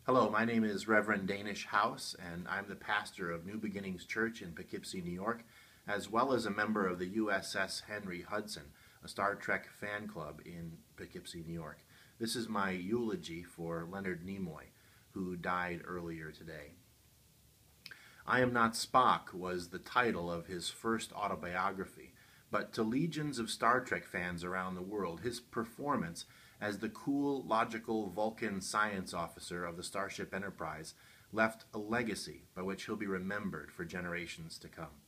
Hello, my name is Reverend Danish House, and I'm the pastor of New Beginnings Church in Poughkeepsie, New York, as well as a member of the USS Henry Hudson, a Star Trek fan club in Poughkeepsie, New York. This is my eulogy for Leonard Nimoy, who died earlier today. I Am Not Spock was the title of his first autobiography, but to legions of Star Trek fans around the world, his performance as the cool, logical Vulcan science officer of the Starship Enterprise left a legacy by which he'll be remembered for generations to come.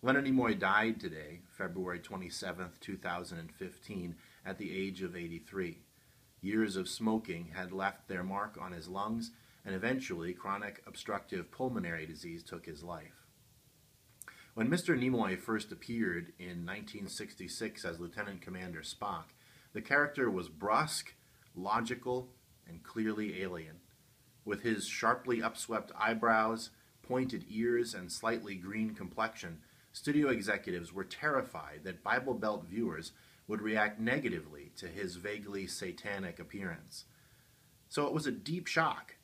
Leonard Nimoy died today, February 27, 2015, at the age of 83. Years of smoking had left their mark on his lungs, and eventually chronic obstructive pulmonary disease took his life. When Mr. Nimoy first appeared in 1966 as Lieutenant Commander Spock, the character was brusque, logical, and clearly alien. With his sharply upswept eyebrows, pointed ears, and slightly green complexion, studio executives were terrified that Bible Belt viewers would react negatively to his vaguely satanic appearance. So it was a deep shock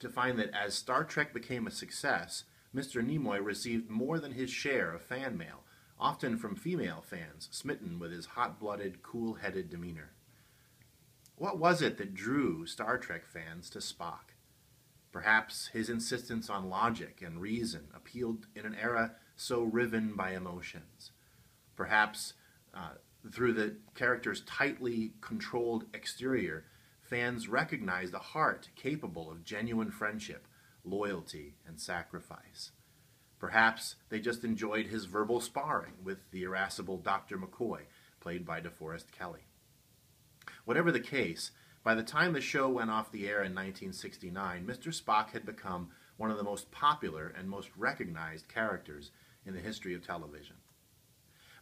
to find that as Star Trek became a success, Mr. Nimoy received more than his share of fan mail, often from female fans, smitten with his hot-blooded, cool-headed demeanor. What was it that drew Star Trek fans to Spock? Perhaps his insistence on logic and reason appealed in an era so riven by emotions. Perhaps through the character's tightly controlled exterior, fans recognized a heart capable of genuine friendship, loyalty, and sacrifice. Perhaps they just enjoyed his verbal sparring with the irascible Dr. McCoy, played by DeForest Kelley. Whatever the case, by the time the show went off the air in 1969, Mr. Spock had become one of the most popular and most recognized characters in the history of television.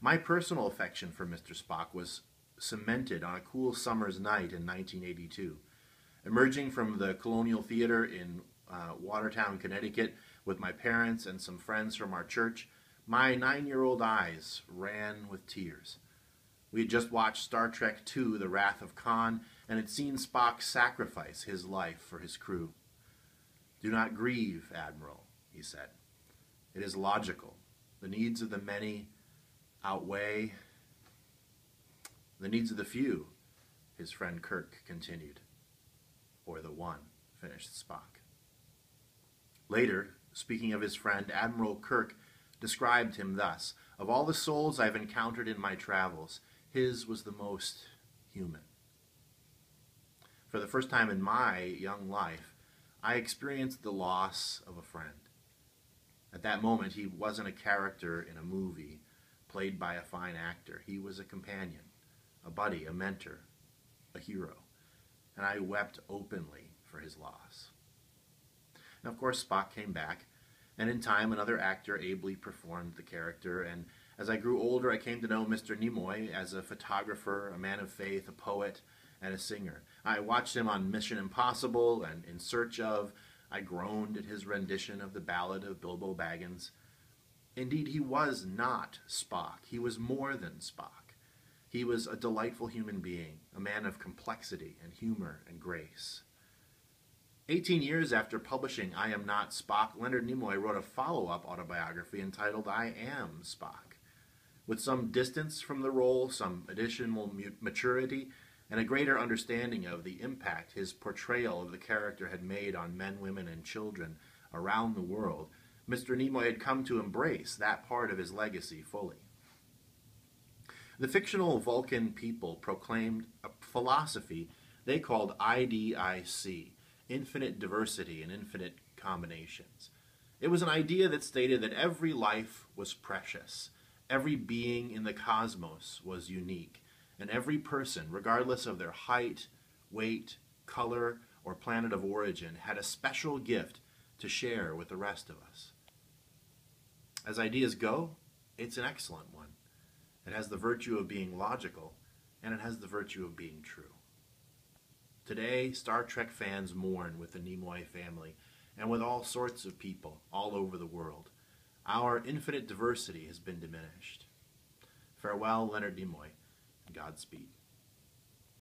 My personal affection for Mr. Spock was cemented on a cool summer's night in 1982. Emerging from the Colonial Theater in Watertown, Connecticut, with my parents and some friends from our church, my 9-year-old eyes ran with tears. We had just watched Star Trek II, The Wrath of Khan, and had seen Spock sacrifice his life for his crew. "Do not grieve, Admiral," he said. "It is logical. The needs of the many outweigh the needs of the few," his friend Kirk continued. "Or the one," finished Spock. Later, speaking of his friend, Admiral Kirk described him thus: "Of all the souls I've encountered in my travels, his was the most human." For the first time in my young life, I experienced the loss of a friend. At that moment, he wasn't a character in a movie played by a fine actor. He was a companion, a buddy, a mentor, a hero. And I wept openly for his loss. And of course, Spock came back, and in time another actor ably performed the character, and as I grew older I came to know Mr. Nimoy as a photographer, a man of faith, a poet, and a singer. I watched him on Mission Impossible and In Search Of. I groaned at his rendition of the Ballad of Bilbo Baggins. Indeed, he was not Spock. He was more than Spock. He was a delightful human being, a man of complexity and humor and grace. 18 years after publishing I Am Not Spock, Leonard Nimoy wrote a follow-up autobiography entitled I Am Spock. With some distance from the role, some additional maturity, and a greater understanding of the impact his portrayal of the character had made on men, women, and children around the world, Mr. Nimoy had come to embrace that part of his legacy fully. The fictional Vulcan people proclaimed a philosophy they called IDIC, infinite diversity and infinite combinations. It was an idea that stated that every life was precious, every being in the cosmos was unique, and every person, regardless of their height, weight, color, or planet of origin, had a special gift to share with the rest of us. As ideas go, it's an excellent one. It has the virtue of being logical, and it has the virtue of being true. Today, Star Trek fans mourn with the Nimoy family and with all sorts of people all over the world. Our infinite diversity has been diminished. Farewell, Leonard Nimoy, and Godspeed.